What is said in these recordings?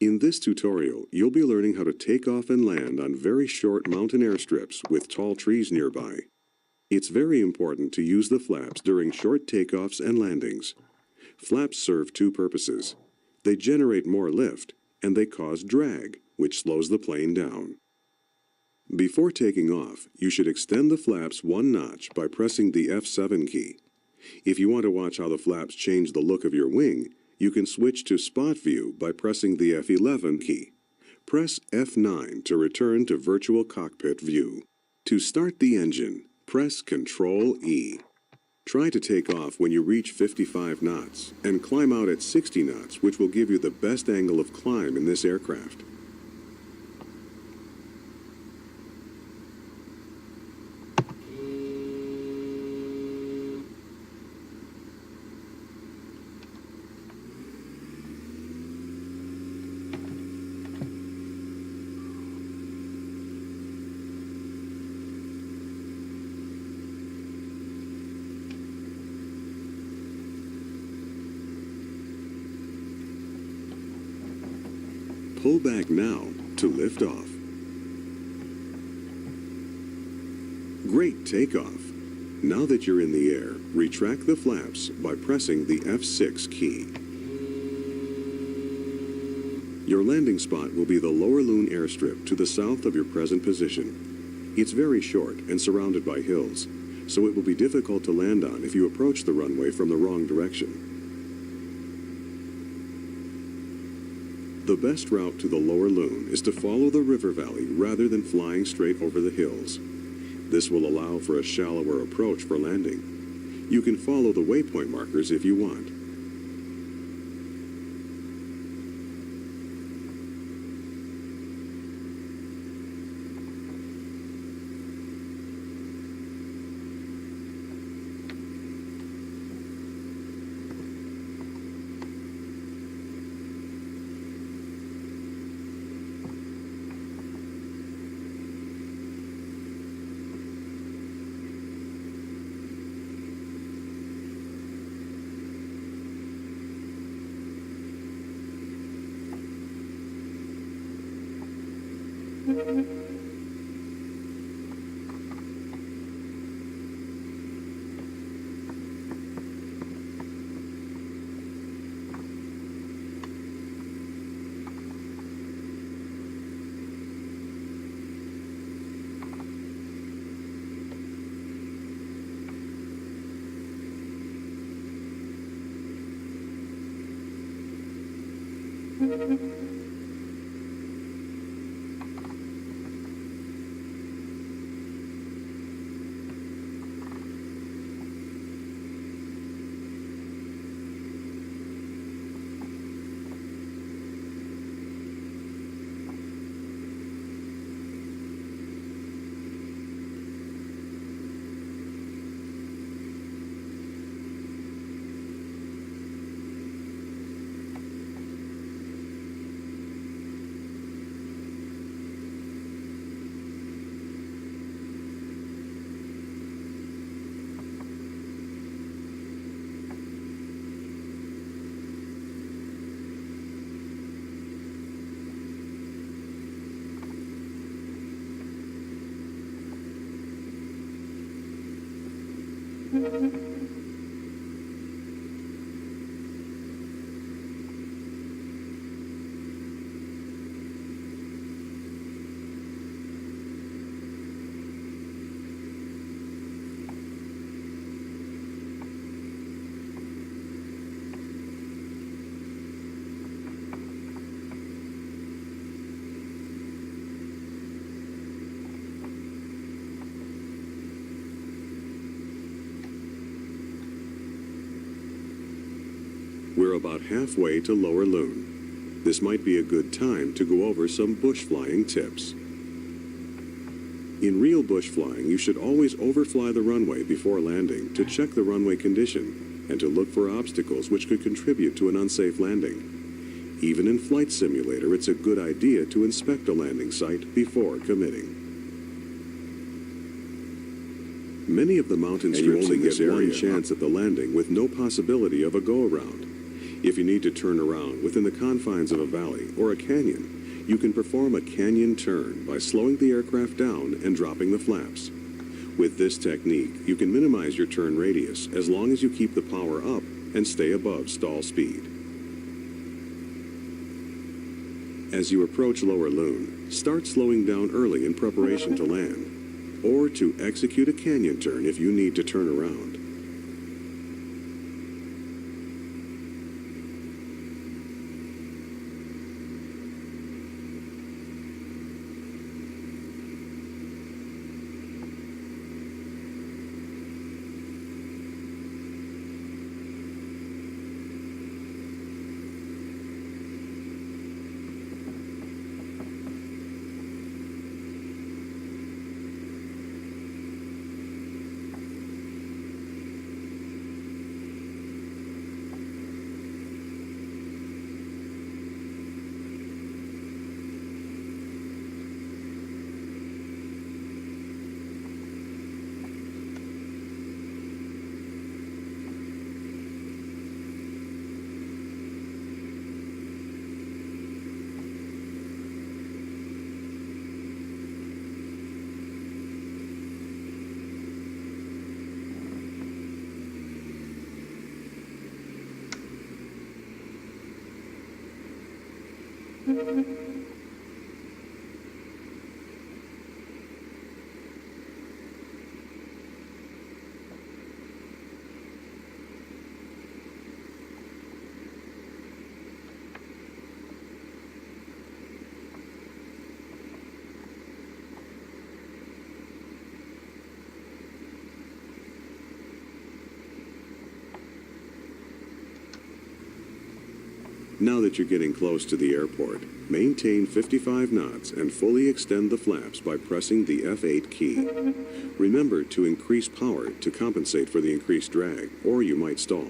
In this tutorial, you'll be learning how to take off and land on very short mountain airstrips with tall trees nearby. It's very important to use the flaps during short takeoffs and landings. Flaps serve two purposes. They generate more lift, and they cause drag, which slows the plane down. Before taking off, you should extend the flaps one notch by pressing the F7 key. If you want to watch how the flaps change the look of your wing, you can switch to spot view by pressing the F11 key. Press F9 to return to virtual cockpit view. To start the engine, press Ctrl E. Try to take off when you reach 55 knots and climb out at 60 knots, which will give you the best angle of climb in this aircraft. Pull back now to lift off. Great takeoff. Now that you're in the air, retract the flaps by pressing the F6 key. Your landing spot will be the Lower Loon airstrip to the south of your present position. It's very short and surrounded by hills, so it will be difficult to land on if you approach the runway from the wrong direction. The best route to the Lower Loon is to follow the river valley rather than flying straight over the hills. This will allow for a shallower approach for landing. You can follow the waypoint markers if you want. We're about halfway to Lower Loon. This might be a good time to go over some bush flying tips. In real bush flying, you should always overfly the runway before landing to check the runway condition and to look for obstacles which could contribute to an unsafe landing. Even in Flight Simulator, it's a good idea to inspect a landing site before committing. Many of the mountain strips in this area, one chance at the landing with no possibility of a go-around. If you need to turn around within the confines of a valley or a canyon, you can perform a canyon turn by slowing the aircraft down and dropping the flaps. With this technique, you can minimize your turn radius as long as you keep the power up and stay above stall speed. As you approach Lower Loon, start slowing down early in preparation to land, or to execute a canyon turn if you need to turn around. Now that you're getting close to the airport, maintain 55 knots and fully extend the flaps by pressing the F8 key. Remember to increase power to compensate for the increased drag, or you might stall.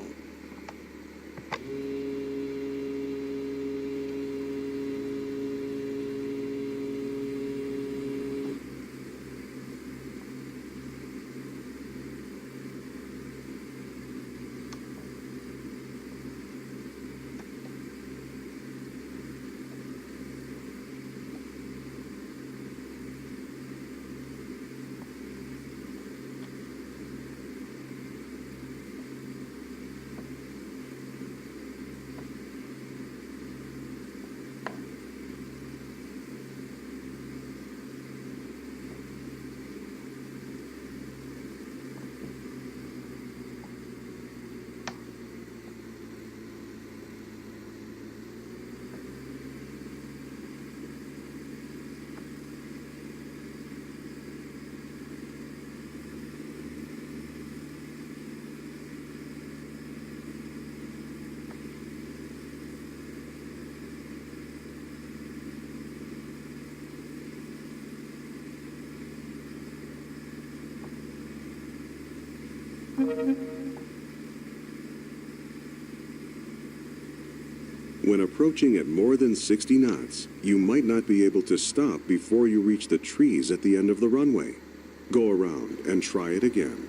When approaching at more than 60 knots, you might not be able to stop before you reach the trees at the end of the runway. Go around and try it again.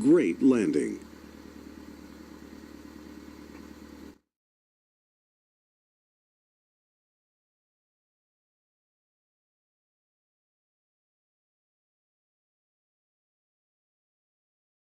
Great landing.